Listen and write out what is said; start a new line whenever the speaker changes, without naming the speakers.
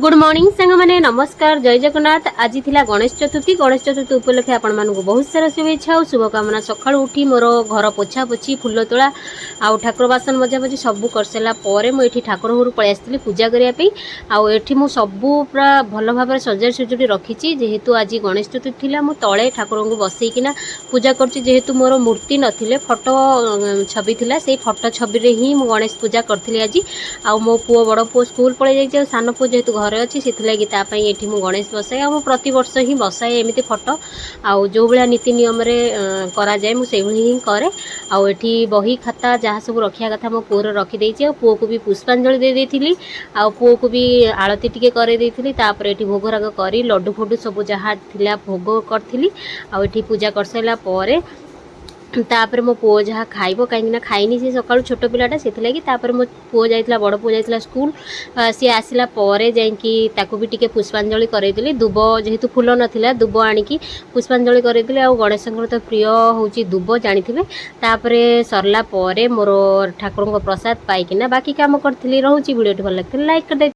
Good morning सांग माने नमस्कार जय जगन्नाथ। आज थिला गणेश चतुर्थी उपलक्षे आपण मानक बहुत सारा शुभेच्छा और शुभकामना। सकाळ उठी मोर घर पोछा पोछी फुल तोड़ा आउ ठाकुर बासन मजा मजी सब करसारा पर मुझे ठाकुर घर पलि आसती पूजा करने आउे मु सबू पूरा भल भाव सजाई सजुड़ी रखी जेहेतु आज गणेश चतुर्थी थिला मु तले ठाकुर को बसईकिना पूजा करची। जेहेतु मोर मूर्ति नथिले फोटो छवि थिला से फोटो छवि रे ही मु गणेश पूजा करथि आज। आ मो पुओ बड़ पुओ स्कूल पलि जाई सान पुओ जेहेतु घरे अच्छी से ये मु गणेश बसाए आ प्रति वर्ष ही बसाए एमती फोटो आउ जो भाया नीति नियम करा जाए मुझे ही करे। आठी बही खाता जहाँ सब रखा कथा मो पुओर रखीदे पुओ को भी पुष्पांजलि दे देती आ पुओ को भी आलती टिके कर भोगराग कर लड्डू फड्डू सब जहाँ थिला भोग करी आठी पूजा कर सारा पर तापर मो पुओ जहाँ खाइब कहीं खाइनी से सकाळु छोट पिलाटा से मो पुओ जाइतिला बड़ पुओ जाइतिला स्कूल सी आसिला परे जाइकी ताकू भी टिके पुष्पांजलि करैदेली। दुब जेहेतु फूल नथिला दुब आनिकी पुष्पांजलि करैदेली। आ गणेशंकर तो प्रिय होची दुब जानिथिबे। तापरे सरला परे मोर ठाकुरंक प्रसाद पाइकिना बाकी काम करथिली। रहूची वीडियो भल लागथिला लाइक कर दे।